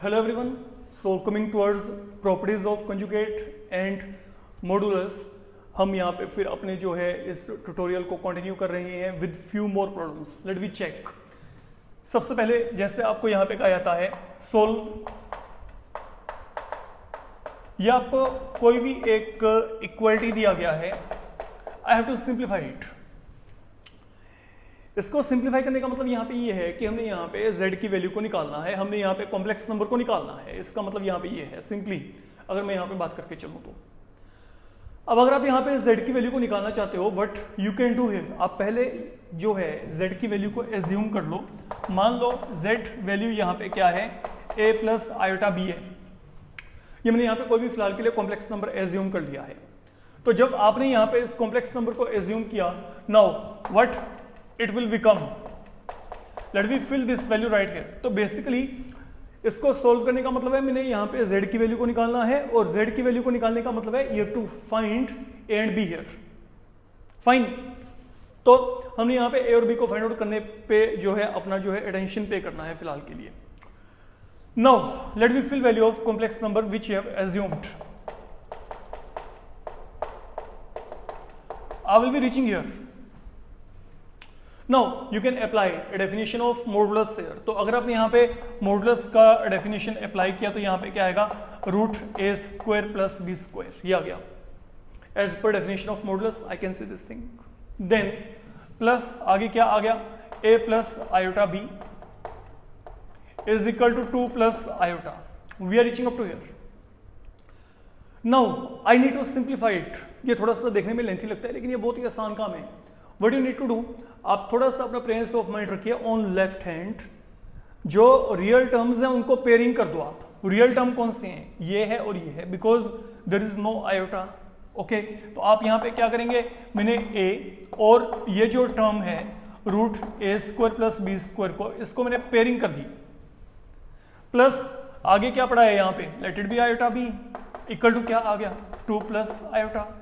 Hello everyone. So coming towards properties of conjugate and modulus, हम यहाँ पे फिर अपने जो है इस ट्यूटोरियल को कंटिन्यू कर रहे हैं with few more problems. Let we check. सबसे पहले जैसे आपको यहाँ पे कहा जाता है सोल्व, या आपको कोई भी एक इक्वालिटी दिया गया है, I have to simplify it. इसको सिंप्लीफाई करने का मतलब यहाँ पे ये है कि हमने यहाँ पे z की वैल्यू को निकालना है, हमने यहाँ पे कॉम्प्लेक्स नंबर को निकालना है. इसका मतलब यहाँ पे ये है सिंपली, अगर मैं यहाँ पे बात करके चलूँ तो. अब अगर आप यहाँ पे z की वैल्यू को निकालना चाहते हो, but you can do here, आप पहले जो है z की वैल्यू को एज्यूम कर लो. मान लो z वैल्यू यहाँ पे क्या है, a प्लस आयोटा b है. ये मैंने यहाँ पे कोई भी फिलहाल के लिए कॉम्प्लेक्स नंबर एज्यूम कर लिया है. तो जब आपने यहाँ पे इस कॉम्प्लेक्स नंबर को एज्यूम किया, now what it will become, let me fill this value right here. तो बेसिकली इसको सोल्व करने का मतलब है मैंने यहाँ पे z की वैल्यू को निकालना है, और z की वैल्यू को निकालने का मतलब है you have to find a and b here. Fine. तो हमने यहाँ पे a और b को फाइंड आउट करने पे जो है अपना जो है अटेंशन पे करना है फिलहाल के लिए. Now let me fill value of complex number which you have assumed. I will be reaching here. Now you can apply a definition of modulus here. तो अगर आपने यहाँ पे modulus का definition apply किया तो यहाँ पे क्या आएगा, root a square plus b square, ये आ गया. As per definition of modulus I can say this thing. Then plus आगे क्या आ गया, a plus iota b is equal to 2 plus iota. We are reaching up to here. Now I need to simplify it. ये थोड़ा सा देखने में lengthy लगता है लेकिन ये बहुत ही आसान काम है. What you need to do, आप थोड़ा सा अपना प्रेजेंस ऑफ माइंड रखिए. ऑन लेफ्ट हैंड जो रियल टर्म्स हैं उनको पेयरिंग कर दो आप. रियल टर्म कौन से हैं, ये है और ये है, because there is no iota. Okay, तो आप यहाँ पे क्या करेंगे, मैंने a और ये जो टर्म है root a square plus b square को, इसको मैंने पेयरिंग कर दी. प्लस आगे क्या पड़ा है यहाँ पे, let it be iota b equal to क्या आ गया, 2 plus iota.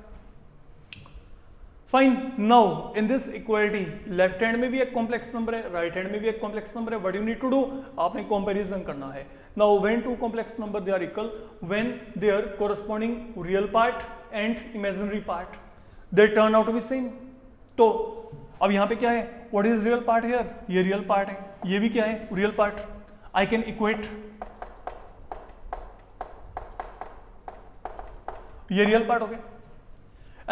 Fine. Now in this equality left hand में भी एक कॉम्प्लेक्स नंबर है, राइट हैंड में भी एक कॉम्प्लेक्स नंबर है. What you need to do, आपने कंपैरिजन करना है. Now when two complex number they are equal, when their corresponding real part and imaginary part they turn out to be same. तो अब यहाँ पे क्या है, what is real part here, ये रियल पार्ट है, ये भी क्या है, real part. I can equate, ये रियल पार्ट हो गया.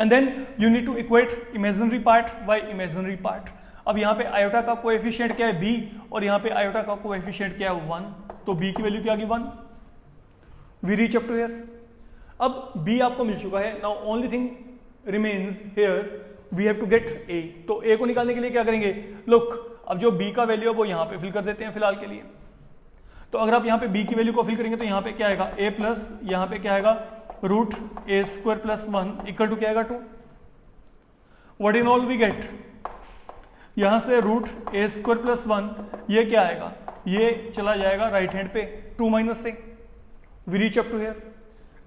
And then you need to equate imaginary part by imaginary part. अब यहाँ पे आयोटा का कोएफिशिएंट क्या है, b, और यहाँ पे आयोटा का कोएफिशिएंट क्या है, 1. तो b की वैल्यू क्या आ गई, 1. We reach up to here. अब b आपको मिल चुका है. Now only thing remains here, we have to get a. तो a को निकालने के लिए क्या करेंगे, look, अब जो b का वैल्यू है वो यहाँ पे फिल कर देते हैं फिलहाल के लिए. तो अगर आप यहाँ पे b की वैल्यू को फिल करेंगे तो यहाँ पे क्या आएगा, a प्लस यहाँ पे क्या आएगा, root a square plus 1 equal to क्या आएगा, 2. What in all we get, यहां से रूट ए स्क्वायर प्लस 1, ये क्या आएगा, ये चला जाएगा राइट हैंड पे, 2 माइनस से. We reach up to here.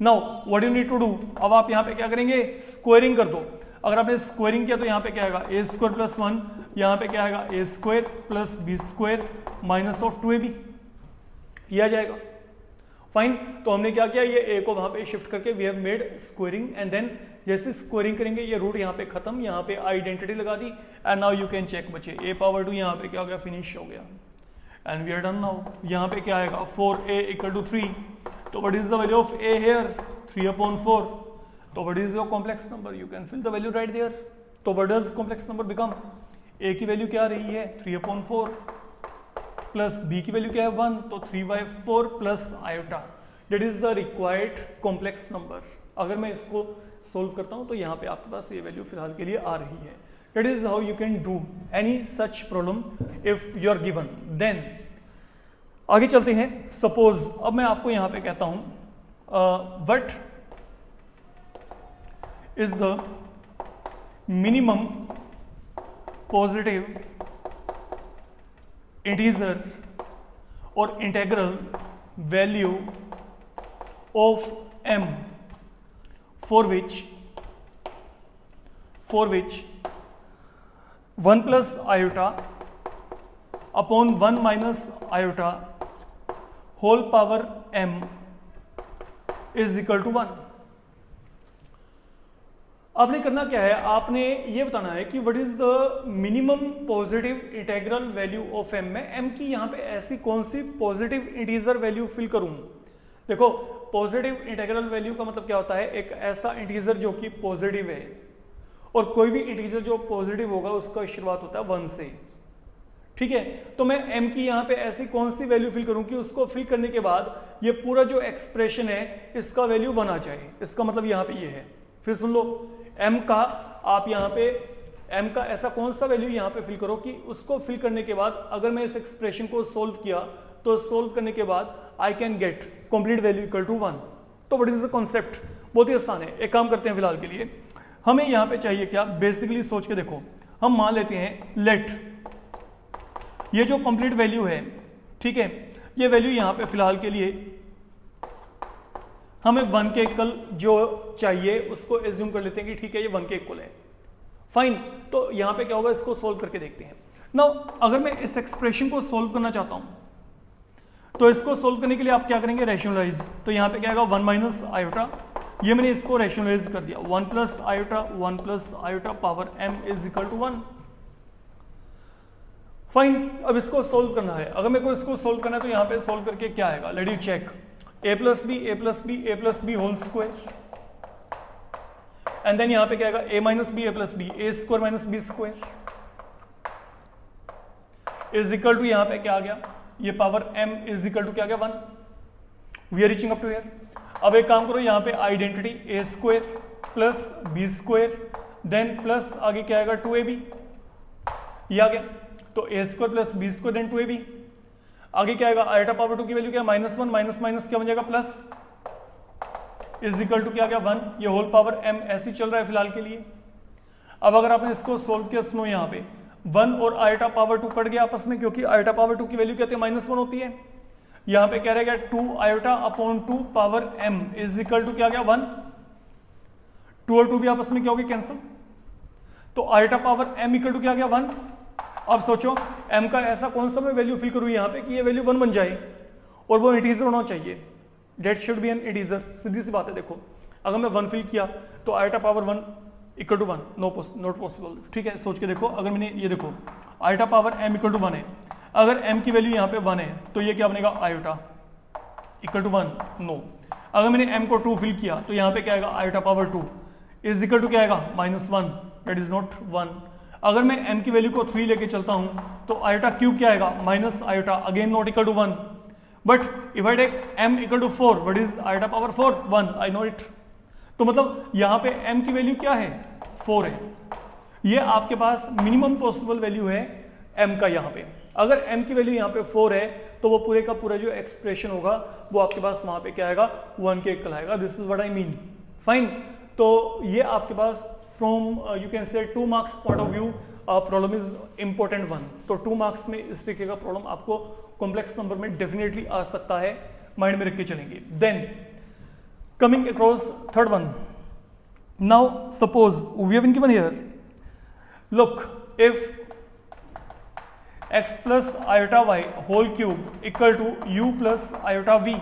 Now what you need to do, अब आप यहाँ पे क्या करेंगे, स्क्वायरिंग कर दो. अगर आपने स्क्वायरिंग किया तो यहाँ पे क्या आएगा, ए स्क्वायर प्लस 1, यहाँ पे क्या आएगा, a square plus b square minus of 2ab, ये आ जाएगा. फाइन. तो हमने क्या किया, ये a को वहां पे शिफ्ट करके we have made squaring, and then जैसे स्क्वायरिंग करेंगे ये रूट यहाँ पे खत्म, यहाँ पे आइडेंटिटी लगा दी, and now you can check बच्चे, a पावर 2 यहाँ पे क्या हो गया, फिनिश हो गया, and we are done. Now यहाँ पे क्या आएगा, 4a इक्वल टू 3. तो what is the value of a here, 3/4. तो what is your complex number, you can fill the value right there. तो what does complex number become, a की value क्या आ रही है, 3/4 प्लस b की value क्या है, 1, तो 3/4 plus iota. That is the required complex number. अगर मैं इसको सोल्व करता हूं तो यहाँ पे आपके पास ये वैल्यू फिलहाल के लिए आ रही है. That is how you can do any such problem if you are given. Then आगे चलते हैं. Suppose अब मैं आपको यहाँ पे कहता हूं what is the minimum positive integer or integral value of m for which 1 plus iota upon 1 minus iota whole power m is equal to 1। आपने करना क्या है, आपने ये बताना है कि what is the minimum positive integral value of m में m की यहाँ पे ऐसी कौन सी पॉजिटिव इंटीजर वैल्यू फिल करूं। देखो पॉजिटिव इंटीग्रल वैल्यू का मतलब क्या होता है, एक ऐसा इंटीजर जो कि पॉजिटिव है, और कोई भी इंटीजर जो पॉजिटिव होगा उसका शुरुआत होता है 1 से, ठीक है। तो मैं m की यहाँ पे ऐसी कौन सी वैल्यू फिल करूं कि उसको फिल करने के बाद ये पूरा जो एक्सप्रेशन है इसका वैल्यू 1 आ जाए। इसका मतलब यहाँ पे ये है, फिर सुन लो, m का आप यहाँ पे m का ऐसा कौन सा वैल्यू यहाँ पे फिल करो कि उसको फिल करने के बाद अगर मैं इस एक्सप्रेशन को सोल्व किया तो सोल्व करने के बाद I can get complete value equal to 1। तो व्हाट इज द कॉन्सेप्ट, बहुत ही आसान है। एक काम करते हैं फिलहाल के लिए, हमें यहाँ पे चाहिए क्या, बेसिकली सोच के देखो, हम मान लेते हैं लेट ये जो कंप्लीट वैल्यू है, ठीक है, ये वैल्यू यहाँ पे फिलहाल के लिए हमें 1 के इक्वल जो चाहिए उसको एज्यूम कर लेते हैं कि ठीक है ये 1 के इक्वल है, फाइन। तो यहाँ पे क्या होगा, इसको सोल्व करके देखते हैं। नाउ अगर मैं इस एक्सप्रेशन को सोल्व करना चाहता हूं तो इसको सोल्व करने के लिए आप क्या करेंगे, रैशनलाइज। तो यहाँ पे क्या आएगा 1 माइनस आयोटा, ये मैंने इसको रैशनलाइज कर दिया, 1 plus iota power m is equal to 1, fine. अब इसको सोल्व करना है, अगर मेरे को इसको सोल्व करना है तो यहाँ पे सोल्व करके क्या आएगा, let you check, a plus b whole square, and then यहाँ पे क्या आएगा a minus b a square minus b square is equal to, यहाँ पे क्या आ गया, ये power m is equal to क्या आ गया 1। We are reaching up to here. अब एक काम करो, यहाँ पे identity a square plus b square then plus आगे क्या आएगा 2ab, ये आ गया। तो a square plus b square then 2ab, आगे क्या आएगा, आयोटा पावर 2 की वैल्यू क्या है -1, माइनस माइनस क्या बन जाएगा प्लस, इज इक्वल टू क्या आ गया 1। ये होल पावर m ऐसे चल रहा है फिलहाल के लिए। अब अगर आपने इसको सोल्व किया, सुनो यहाँ पे 1 और आयोटा पावर 2 कट गया आपस में, क्योंकि आयोटा पावर 2 की वैल्यू क्या होती है -1 होती है। यहाँ पे क्या रहेगा 2 iota upon 2 power m is equal to क्या गया 1, 2 और 2 भी आपस में क्या हो गया कैंसिल, तो iota power m equal to क्या गया 1। अब सोचो m का ऐसा कौन सा मैं वैल्यू फिल करूँ यहाँ पे कि ये वैल्यू 1 बन जाए, और वो इंटीजर होना चाहिए, that should be an integer. सीधी सी बात है, देखो अगर मैं 1 फिल किया तो iota power 1 equal to 1 not possible, ठीक है। सोच के देखो, अगर मैंने ये देखो iota power m equal to 1 है, अगर m की वैल्यू यहाँ पे 1 है तो ये क्या बनेगा आयोटा इक्वल टू 1, नो। अगर मैंने m को 2 फिल किया तो यहाँ पे क्या आएगा, iota power 2 is equal to क्या आएगा -1, दैट इज नॉट 1। अगर मैं m की वैल्यू को 3 लेके चलता हूं तो आयोटा क्यूब क्या आएगा, minus iota, again not equal to 1। But if I take m equal to 4, what is iota power 4, 1, I know it. तो मतलब यहाँ पे m की वैल्यू क्या है, 4 है। ये आपके पास मिनिमम पॉसिबल वैल्यू है m का। यहाँ पे अगर m की वैल्यू यहाँ पे 4 है तो वो पूरे का पूरा जो एक्सप्रेशन होगा वो आपके पास वहां पे क्या आएगा, 1 के इक्वल आएगा। This is what I mean, fine. तो ये आपके पास from you can say 2 marks point of view problem is important 1। तो 2 मार्क्स में इस तरीके का प्रॉब्लम आपको कॉम्प्लेक्स नंबर में डेफिनेटली आ सकता है, माइंड में रख के चलेंगे। Then coming across third one, now suppose we have been given here, look if x plus iota y whole cube equal to u plus iota v,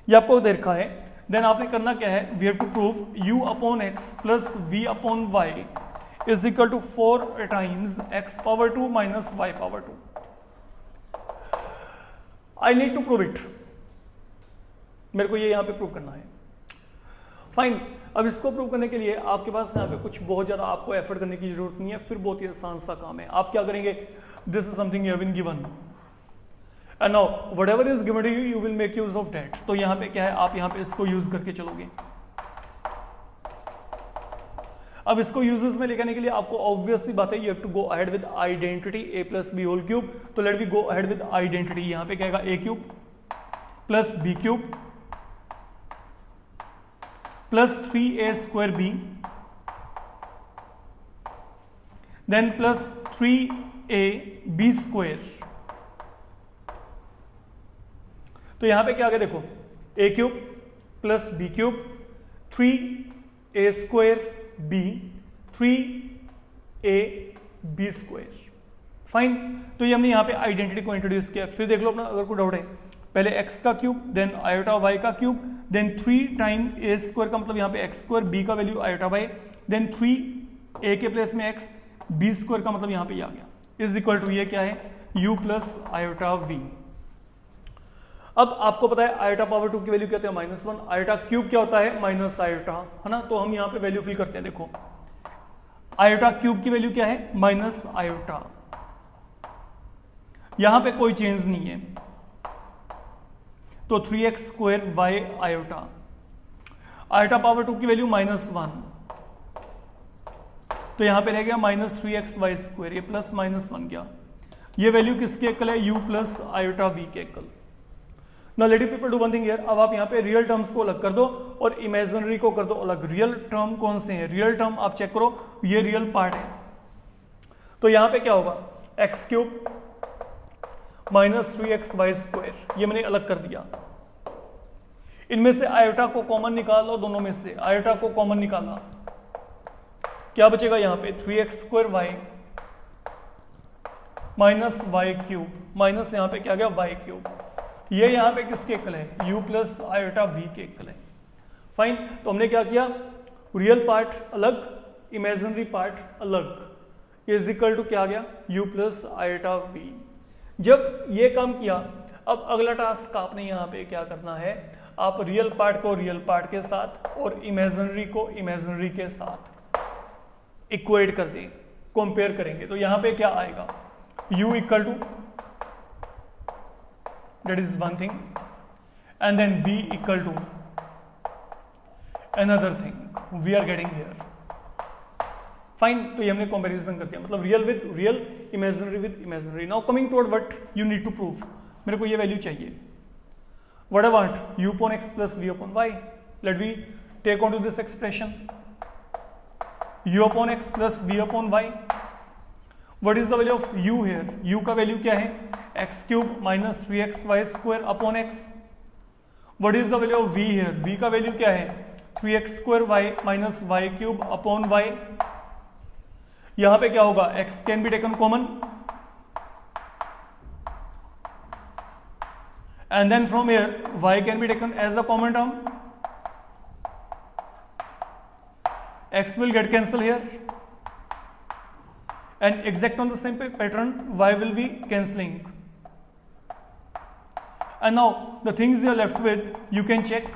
ये आपको दे रखा है। देन आपने करना क्या है, we have to prove u upon x plus v upon y is equal to 4 times x power 2 minus y power 2। I need to prove it, मेरे को ये यहाँ पे प्रूव करना है, फाइन। अब इसको प्रूव करने के लिए आपके पास यहाँ पे कुछ बहुत ज्यादा आपको एफर्ट करने की जरूरत नहीं है, फिर बहुत ही आसान सा काम है। आप क्या करेंगे, this is something you have been given and now whatever is given to you, you will make use of that. तो यहाँ पे क्या है, आप यहाँ पे इसको यूज करके चलोगे। अब इसको यूजेस में लेके आने के लिए आपको ऑब्वियसली बात है, you have to go ahead with identity a plus b whole cube. तो let we go ahead with identity, यहाँ पे क्या आएगा a cube plus b cube plus 3a square b then plus 3a b square. तो यहां पे क्या आ गया, देखो a cube plus b cube 3a square b 3a b square, fine. तो ये हमने यहां पे आइडेंटिटी को इंट्रोड्यूस किया। फिर देख लो अपना, अगर कोई डाउट है, पहले x का क्यूब, देन आयोटा y का cube, then 3 time a square का मतलब यहाँ पे x स्क्वायर, b का value iota y, then 3 a के प्लेस में x, b स्क्वायर का मतलब यहाँ पे आ गया, इज इक्वल टू ये क्या है u प्लस आयोटा v। अब आपको पता है आयोटा पावर 2 की वैल्यू क्या होती है -1, आयोटा क्यूब क्या होता है माइनस आयोटा, है ना। तो हम यहाँ पे वैल्यू फिल करते हैं, देखो आयोटा क्यूब की वैल्यू क्या है माइनस आयोटा, यहां पे कोई चेंज नहीं है, तो 3x square y iota, iota power 2 की वैल्यू -1, तो यहां पे रह गया -3x y स्क्वायर, ये प्लस माइनस बन गया, ये वैल्यू किसके इक्वल है u प्लस आयोटा v के equal. Now let people do one thing here, अब आप यहाँ पे रियल टर्म्स को अलग कर दो और इमेजिनरी को कर दो अलग। रियल टर्म कौन से हैं, रियल टर्म आप चेक करो, ये रियल पार्ट है, तो यहाँ पे क्या होगा x cube -3x y square, ये मैंने अलग कर दिया। इनमें से आयोटा को कॉमन निकाल लो, दोनों में से आयोटा को कॉमन निकाला, क्या बचेगा यहाँ पे 3x square y minus y cube, minus यहाँ पे क्या गया y क्यूब, ये यहाँ पे किसके इक्वल है u प्लस आयोटा v के इक्वल है। फाइन, तो हमने क्या किया, रियल पार्ट अलग, इमेजिनरी पार्ट अलग, इज इक्वल टू क्या आ गया u प्लस आयोटा v। जब ये काम किया, अब अगला टास्क आपने यहाँ पे क्या करना है, आप रियल पार्ट को रियल पार्ट के साथ और इमेजिनरी को इमेजिनरी के साथ इक्वेट कर दें, कंपेयर करेंगे। तो यहाँ पे क्या आएगा u equal to, that is one thing, and then v equal to another thing we are getting here। Fine, तो ये हमने कंपैरिजन कर दिया, मतलब real with real, imaginary with imaginary. Now coming toward what you need to prove, मेरे को ये value चाहिए, what I want u upon x plus v upon y। Let we take on to this expression u upon x plus v upon y। What is the value of u here, u का value क्या है x cube minus 3x y square upon x। What is the value of v here, v का value क्या है 3x square y minus y cube upon y। यहां पे क्या होगा x can be taken common, and then from here y can be taken as a common term, x will get cancelled here, and exact on the same pattern y will be cancelling, and now the things you are left with, you can check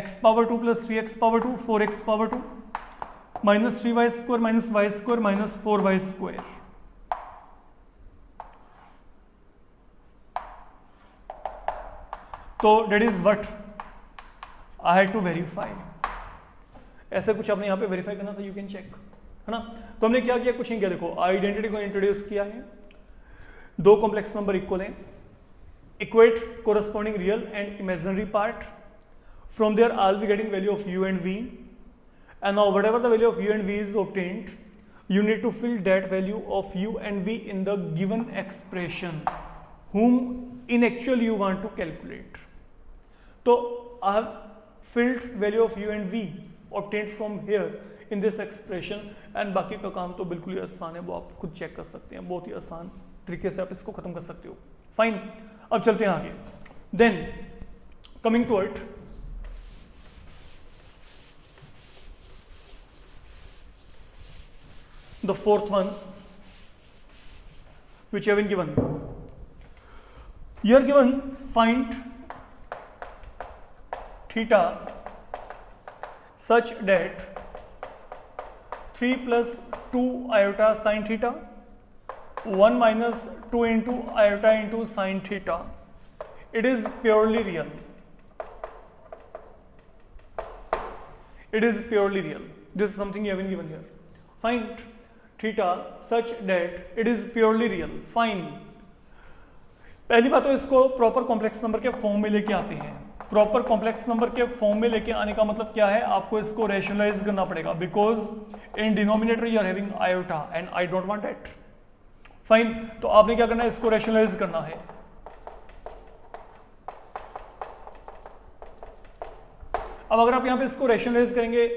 x power 2 plus 3x power 2, 4x power 2 minus 3y square minus y square minus 4y square। तो that is what I had to verify। ऐसे कुछ आपने यहाँ पे verify करना था, you can check, है ना। तो हमने क्या किया, कुछ नहीं किया, देखो आइडेंटिटी को इंट्रोड्यूस किया है, दो कॉम्प्लेक्स नंबर इक्वल हैं, equate corresponding real and imaginary part, from there I will be getting value of u and v, and now whatever the value of u and v is obtained, you need to fill that value of u and v in the given expression whom in actual you want to calculate। So I have filled value of u and v obtained from here in this expression, and बाकी का काम तो बिल्कुल ही आसान है, वो आप खुद चेक कर सकते हैं, बहुत ही आसान तरीके से आप इसको खत्म कर सकते हो। फाइन, अब चलते हैं आगे। Then coming to it, the fourth one which you have been given, you are given find theta such that 3 plus 2 iota sin theta 1 minus 2 into iota into sin theta, it is purely real, it is purely real, this is something you have been given here। Find theta such that it is purely real। Fine, पहली बात तो इसको proper complex number के form में लेके आते हैं। Proper complex number के फॉर्म में लेके आने का मतलब क्या है, आपको इसको रैशनलाइज करना पड़ेगा, because in denominator you are having iota and I don't want it. Fine, तो आपने क्या करना है, इसको रैशनलाइज करना है। अब अगर आप यहाँ पे इसको रैशनलाइज करेंगे,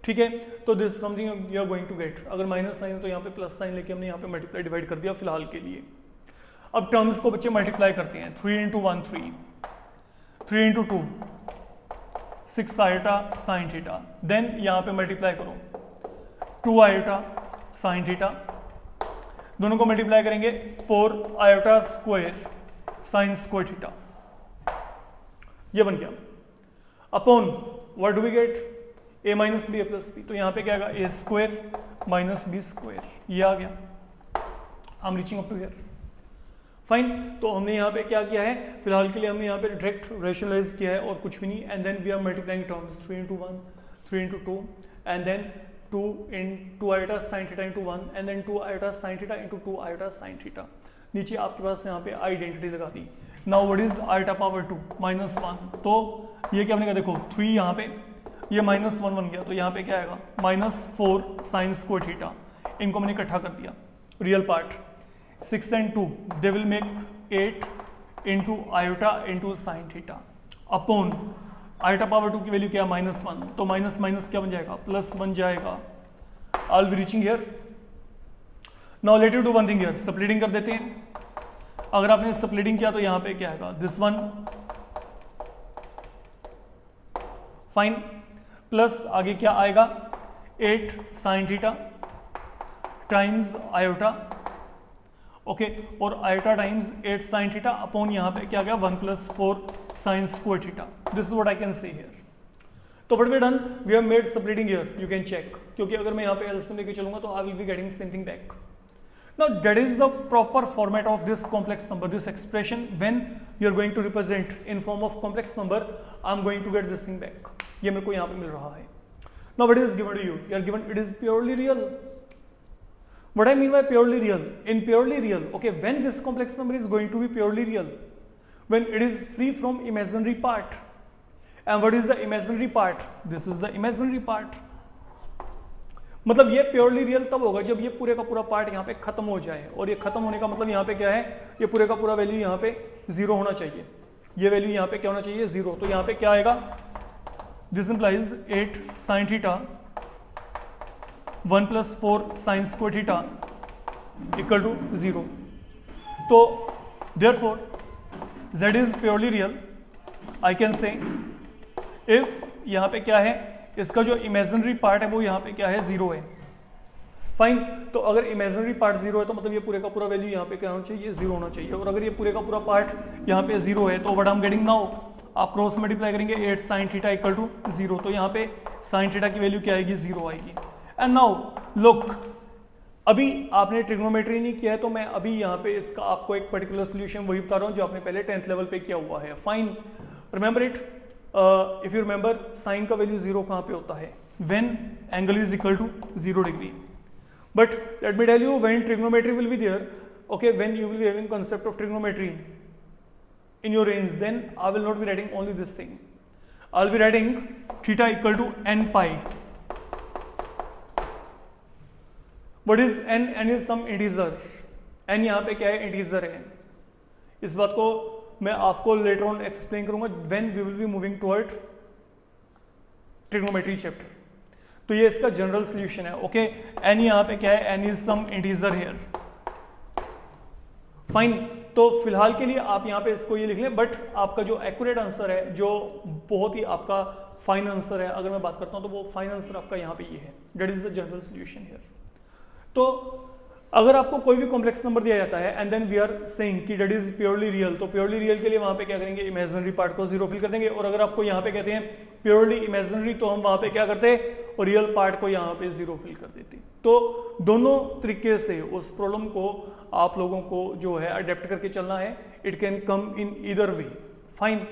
ठीक है, तो this something you are going to get, अगर माइनस साइन है तो यहाँ पे प्लस साइन लेके हमने यहाँ पे मल्टीप्लाई डिवाइड कर दिया फिलहाल के लिए। अब टर्म्स को बच्चे मल्टीप्लाई करते हैं, 3 into 1 3, 3 into 2 6 iota sine theta, then यहाँ पे मल्टीप्लाई करो 2 आयोटा साइन थीटा, दोनों को मल्टीप्लाई करेंगे 4 iota square sine square theta, ये बन गया upon what do we get a minus b a plus b, तो यहाँ पे क्या आएगा a square minus b square, ये आ गया। I am reaching up to here, fine. तो हमने यहाँ पे क्या किया है, फिलहाल के लिए हमने यहाँ पे डायरेक्ट रेशनलाइज किया है और कुछ भी नहीं, and then we are multiplying terms 3 into 1 3 into 2 and then 2 iota sine theta into 1 and then 2 iota sine theta into 2 iota sine theta. नीचे आपके पास यहाँ पे आइडेंटिटी लगा दी। Now what is iota power 2 minus 1, तो ये क्या बनेगा, देखो 3 यहाँ पे, ये माइनस 1 बन गया, तो यहाँ पे क्या आएगा माइनस 4 साइन स्क्वायर थीटा, इनको मैंने इकट्ठा कर दिया, real part 6 and 2 they will make 8 into iota into sine theta upon iota power 2 की वैल्यू क्या माइनस 1, तो माइनस माइनस क्या बन जाएगा प्लस बन जाएगा। आई will be reaching here. Now let you do one thing here, splitting कर देते हैं। अगर आपने स्प्लिटिंग किया तो यहाँ पे क्या आएगा दिस वन, फाइन, प्लस आगे क्या आएगा 8 sine theta times iota, okay, और iota times 8 sine theta upon यहाँ पे क्या गया 1 plus 4 sine square theta. This is what I can say here. तो what we done, we have made splitting here, you can check, क्योंकि अगर मैं यहाँ पे एलसीएम लेके चलूंगा तो I will be getting something back. Now that is the proper format of this complex number, this expression when you are going to represent in form of complex number, I am going to get this thing back. ये मेरे को यहाँ पे मिल रहा है। Now what is given to you? You are given it is purely real. What I mean by purely real? In purely real, okay, when this complex number is going to be purely real, when it is free from imaginary part. And what is the imaginary part? This is the imaginary part. मतलब ये purely real तब होगा जब ये पूरे का पूरा part यहाँ पे खत्म हो जाए, और ये खत्म होने का मतलब यहाँ पे क्या है, ये पूरे का पूरा वैल्यू यहाँ पे 0 होना चाहिए, ये वैल्यू यहाँ पे क्या होना चाहिए 0, तो यहाँ पे क्या आएगा this implies 8 sine theta 1 plus 4 sine square theta equal to 0। तो therefore z is purely real, I can say if यहाँ पे क्या है, इसका जो इमेजिनरी पार्ट है वो यहाँ पे क्या है 0 है, फाइन। तो अगर इमेजिनरी पार्ट 0 है तो मतलब ये पूरे का पूरा वैल्यू यहाँ पे क्या होना चाहिए 0 होना चाहिए, और अगर ये पूरे का पूरा पार्ट यहाँ पे 0 है तो what I am getting now, आप क्रॉस मल्टीप्लाई करेंगे 8 साइन थीटा इक्वल टू 0, तो यहाँ पे साइन थीटा की वैल्यू क्या आएगी 0 आएगी। एंड नाउ लुक, अभी आपने ट्रिग्नोमेट्री नहीं किया है तो मैं अभी यहाँ पे इसका आपको एक पर्टिकुलर सोल्यूशन वही बता रहा हूँ जो आपने पहले 10th लेवल पे किया हुआ है, fine. Remember it, if you remember sine का वैल्यू 0 कहाँ पे होता है, when angle is equal to 0 degree. But let me tell you when trigonometry will be there, okay, when you will be having concept of trigonometry in your range, then I will not be writing only this thing, I will be writing theta equal to n pi. What is n? n is some integer, n यहाँ पे क्या है integer है। इस बात को मैं आपको लेटर ऑन एक्सप्लेन करूंगा when we will be moving toward trigonometry chapter. तो ये इसका जनरल सॉल्यूशन है, ओके। एन यहाँ पे क्या है, n is some integer here, fine. तो फिलहाल के लिए आप यहाँ पे इसको ये लिख लें, बट आपका जो एक्यूरेट आंसर है, जो बहुत ही आपका फाइन आंसर है, अगर मैं बात करता हूँ तो वो फाइन आंसर आपका यहाँ पे ये है, that is the general solution here. तो अगर आपको कोई भी कॉम्प्लेक्स नंबर दिया जाता है and then we are saying कि दैट इज प्योरली रियल, तो प्योरली रियल के लिए वहां पे क्या करेंगे, इमेजिनरी पार्ट को 0 फिल कर देंगे, और अगर आपको यहाँ पे कहते हैं प्योरली इमेजिनरी तो हम वहां पे क्या करते हैं, और रियल पार्ट को यहाँ पे 0 फिल कर देते। तो दोनों तरीके से उस प्रॉब्लम को आप लोगों को जो है अडेप्ट करके चलना है, it can come in either way, fine.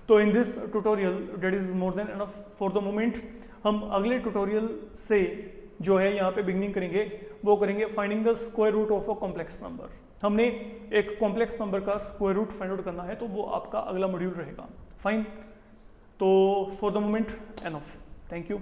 तो in this tutorial that is more than enough for the moment. हम अगले ट्यूटोरियल से जो है यहाँ पे बिगनिंग करेंगे, वो करेंगे finding the square root of a complex number. हमने एक कॉम्प्लेक्स नंबर का स्क्वायर रूट फाइंड आउट करना है, तो वो आपका अगला मॉड्यूल रहेगा, फाइन। तो for the moment enough, thank you.